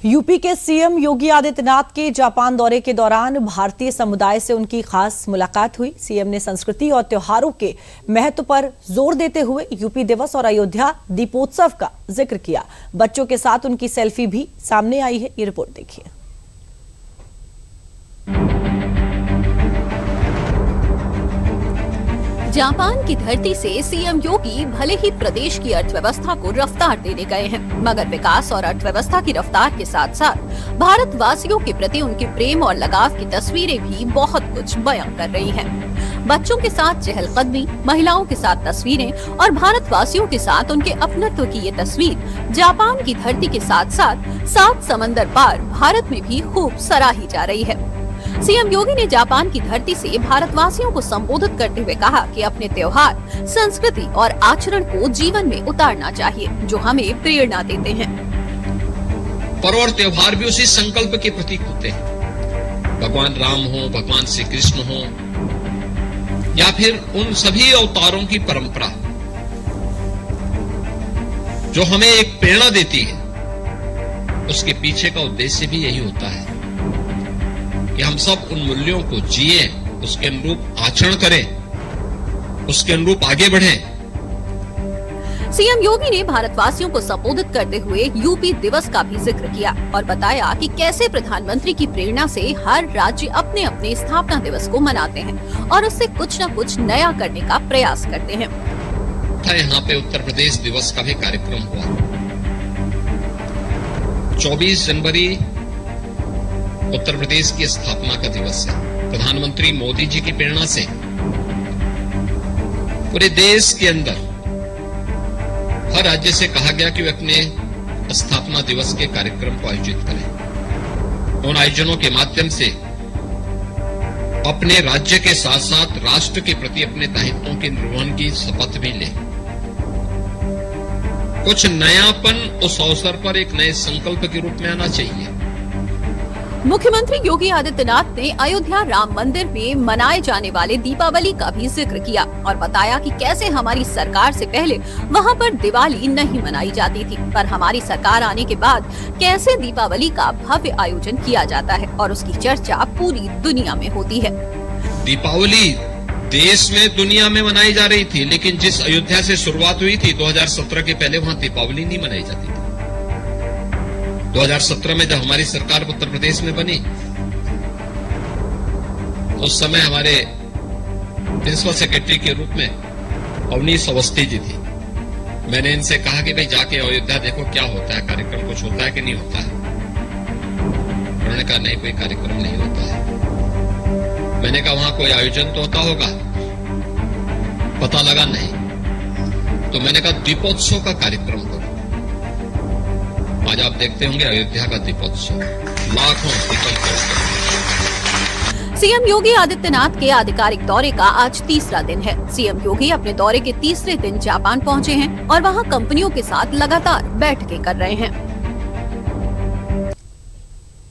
UP के CM Yogi Adityanath के Japan दौरे के दौरान भारतीय समुदाय से उनकी खास मुलाकात हुई। सीएम ने संस्कृति और त्योहारों के महत्व पर जोर देते हुए यूपी दिवस और अयोध्या दीपोत्सव का जिक्र किया। बच्चों के साथ उनकी सेल्फी भी सामने आई है। ये रिपोर्ट देखिए। जापान की धरती से सीएम योगी भले ही प्रदेश की अर्थव्यवस्था को रफ्तार देने गए हैं, मगर विकास और अर्थव्यवस्था की रफ्तार के साथ साथ भारतवासियों के प्रति उनके प्रेम और लगाव की तस्वीरें भी बहुत कुछ बयां कर रही हैं। बच्चों के साथ चहलकदमी, महिलाओं के साथ तस्वीरें और भारतवासियों के साथ उनके अपनत्व की ये तस्वीर जापान की धरती के साथ साथ 7 समंदर पार भारत में भी खूब सराही जा रही है। सीएम योगी ने जापान की धरती से भारतवासियों को संबोधित करते हुए कहा कि अपने त्योहार, संस्कृति और आचरण को जीवन में उतारना चाहिए, जो हमें प्रेरणा देते हैं। पर्व और त्योहार भी उसी संकल्प के प्रतीक होते हैं। भगवान राम हो, भगवान श्री कृष्ण हो, या फिर उन सभी अवतारों की परंपरा जो हमें एक प्रेरणा देती है, उसके पीछे का उद्देश्य भी यही होता है कि हम सब उन मूल्यों को जिए, उसके अनुरूप आचरण करें, उसके अनुरूप आगे बढ़ें। सीएम योगी ने भारतवासियों को संबोधित करते हुए यूपी दिवस का भी जिक्र किया और बताया कि कैसे प्रधानमंत्री की प्रेरणा से हर राज्य अपने अपने स्थापना दिवस को मनाते हैं और उससे कुछ न कुछ नया करने का प्रयास करते हैं। यहाँ पे उत्तर प्रदेश दिवस का भी कार्यक्रम हुआ। 24 जनवरी उत्तर प्रदेश की स्थापना का दिवस है। प्रधानमंत्री मोदी जी की प्रेरणा से पूरे देश के अंदर हर राज्य से कहा गया कि वे अपने स्थापना दिवस के कार्यक्रम को आयोजित करें। उन आयोजनों के माध्यम से अपने राज्य के साथ साथ राष्ट्र के प्रति अपने दायित्वों के निर्वहन की शपथ भी लें। कुछ नयापन उस अवसर पर एक नए संकल्प के रूप में आना चाहिए। मुख्यमंत्री योगी आदित्यनाथ ने अयोध्या राम मंदिर में मनाए जाने वाले दीपावली का भी जिक्र किया और बताया कि कैसे हमारी सरकार से पहले वहां पर दिवाली नहीं मनाई जाती थी, पर हमारी सरकार आने के बाद कैसे दीपावली का भव्य आयोजन किया जाता है और उसकी चर्चा पूरी दुनिया में होती है। दीपावली देश में, दुनिया में मनाई जा रही थी, लेकिन जिस अयोध्या से शुरुआत हुई थी 2017 के पहले वहां दीपावली नहीं मनाई जाती थी। 2017 में जब हमारी सरकार उत्तर प्रदेश में बनी, उस समय हमारे प्रिंसिपल सेक्रेटरी के रूप में अवनीश अवस्थी जी थी। मैंने इनसे कहा कि भाई जाके अयोध्या देखो क्या होता है, कार्यक्रम कुछ होता है कि नहीं होता है। उन्होंने कहा नहीं, कोई कार्यक्रम नहीं होता है। मैंने कहा वहां कोई आयोजन तो होता होगा, पता लगा नहीं। तो मैंने कहा दीपोत्सव का कार्यक्रम करो। आज आप देखते होंगे अयोध्या का दीपोत्सव, लाखों दीपक। सीएम योगी आदित्यनाथ के आधिकारिक दौरे का आज तीसरा दिन है। सीएम योगी अपने दौरे के तीसरे दिन जापान पहुंचे हैं और वहां कंपनियों के साथ लगातार बैठकें कर रहे हैं।